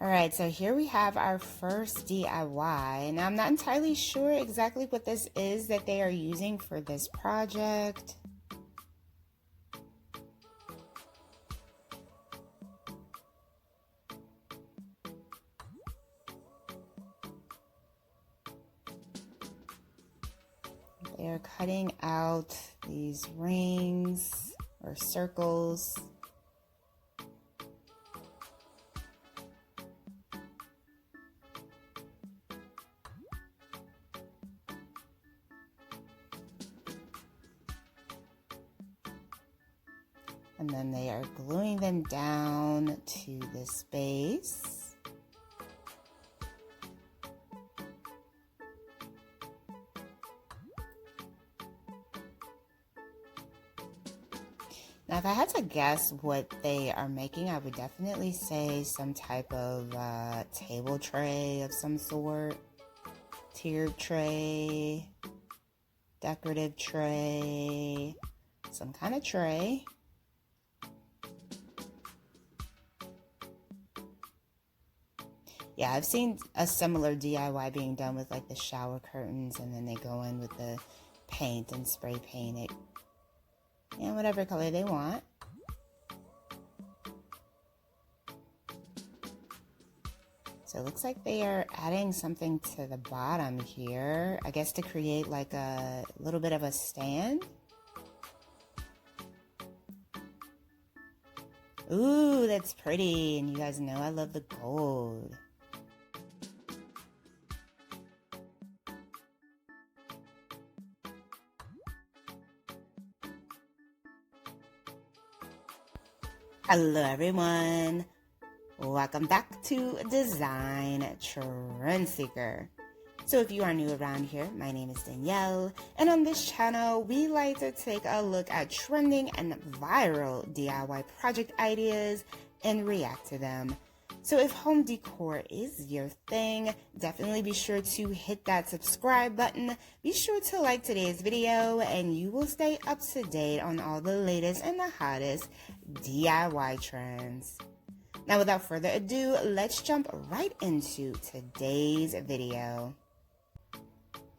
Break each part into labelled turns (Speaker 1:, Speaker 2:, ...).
Speaker 1: All right, so here we have our first DIY. Now, I'm not entirely sure exactly what this is that they are using for this project. They are cutting out these rings or circles. And then they are gluing them down to this base. Now, if I had to guess what they are making, I would definitely say some type of table tray of some sort. Tiered tray, decorative tray, some kind of tray. Yeah, I've seen a similar DIY being done with like the shower curtains, and then they go in with the paint and spray paint it. And whatever color they want. So it looks like they are adding something to the bottom here, I guess to create like a little bit of a stand. Ooh, that's pretty. And you guys know I love the gold. Hello everyone, welcome back to Design Trend Seeker. So if you are new around here, my name is Danielle, and on this channel we like to take a look at trending and viral DIY project ideas and react to them. So if home decor is your thing, definitely be sure to hit that subscribe button. Be sure to like today's video and you will stay up to date on all the latest and the hottest DIY trends. Now without further ado, let's jump right into today's video.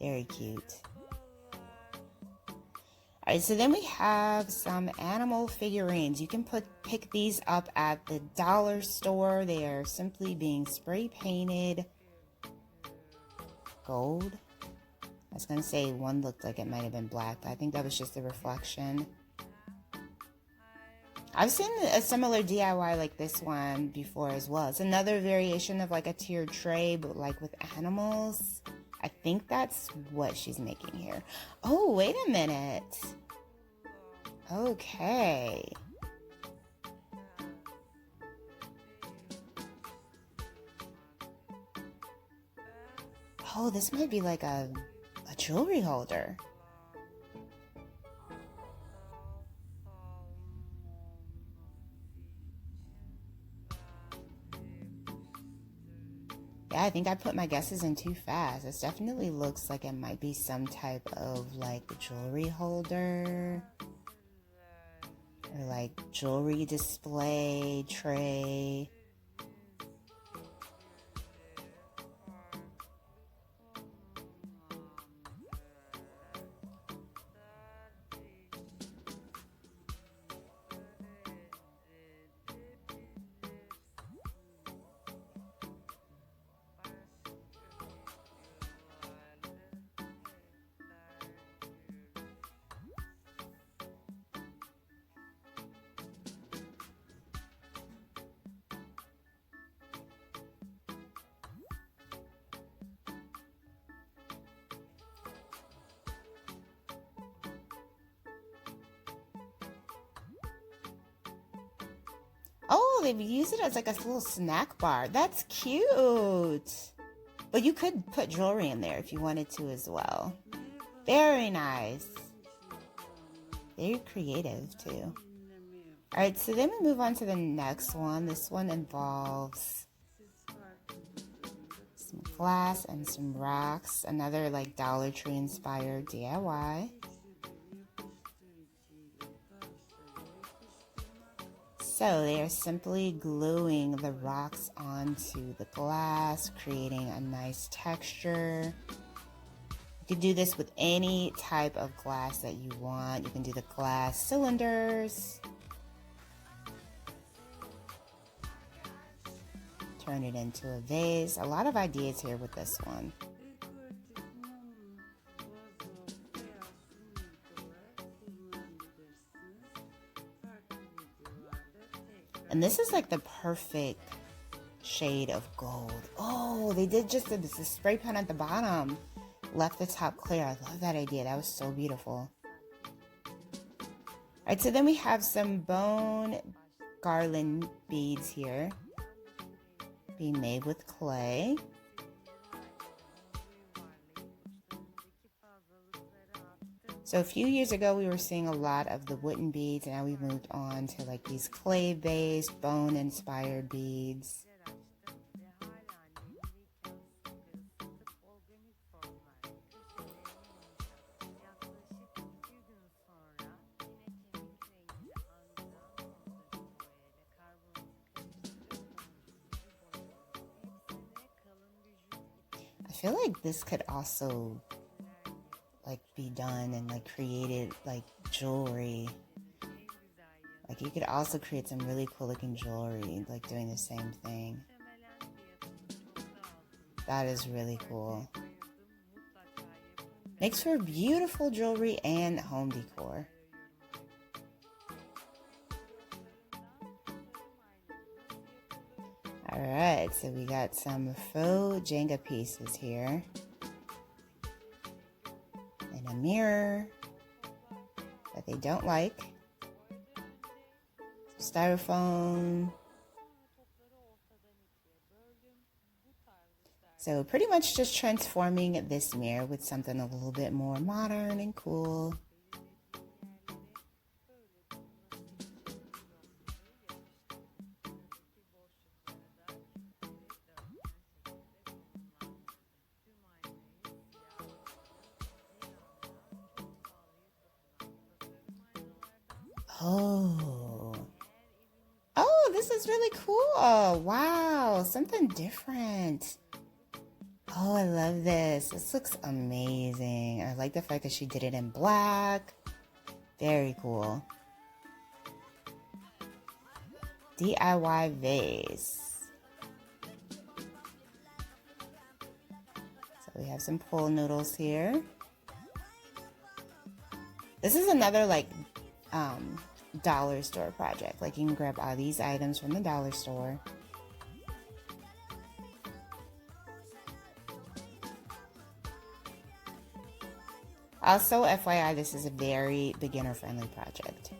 Speaker 1: Very cute. Alright, so then we have some animal figurines. You can pick these up at the dollar store. They are simply being spray painted gold. I was going to say one looked like it might have been black, but I think that was just the reflection. I've seen a similar DIY like this one before as well. It's another variation of like a tiered tray, but like with animals. I think that's what she's making here. Oh, wait a minute. Okay. Oh, this might be like a jewelry holder. Yeah, I think I put my guesses in too fast. This definitely looks like it might be some type of like jewelry holder or like jewelry display tray. Oh, they've used it as like a little snack bar. That's cute. But you could put jewelry in there if you wanted to as well. Very nice. Very creative too. Alright, so then we move on to the next one. This one involves some glass and some rocks. Another like Dollar Tree inspired DIY. So they are simply gluing the rocks onto the glass, creating a nice texture. You can do this with any type of glass that you want. You can do the glass cylinders. Turn it into a vase. A lot of ideas here with this one. And this is like the perfect shade of gold. Oh, they did just the spray pen at the bottom. Left the top clear. I love that idea. That was so beautiful. All right, so then we have some bone garland beads here being made with clay. So a few years ago, we were seeing a lot of the wooden beads, and now we've moved on to like these clay-based, bone-inspired beads. I feel like this could also like be done and like created like jewelry. Like you could also create some really cool looking jewelry like doing the same thing. That is really cool. Makes for beautiful jewelry and home decor. Alright, so we got some faux Jenga pieces here. And a mirror that they don't like. Styrofoam. So pretty much just transforming this mirror with something a little bit more modern and cool. Oh, this is really cool. Wow, something different. Oh, I love this. This looks amazing. I like the fact that she did it in black. Very cool. DIY vase. So we have some pool noodles here. This is another like dollar store project. Like you can grab all these items from the dollar store. Also, FYI, this is a very beginner-friendly project.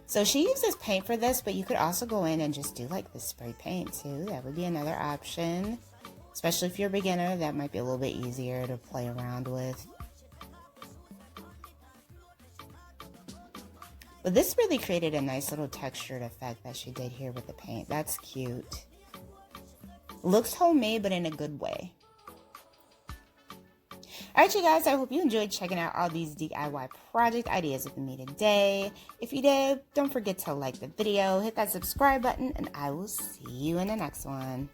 Speaker 1: So she uses paint for this, but you could also go in and just do like the spray paint too. That would be another option. Especially if you're a beginner, that might be a little bit easier to play around with. But this really created a nice little textured effect that she did here with the paint. That's cute. Looks homemade, but in a good way. Alright, you guys, I hope you enjoyed checking out all these DIY project ideas with me today. If you did, don't forget to like the video, hit that subscribe button, and I will see you in the next one.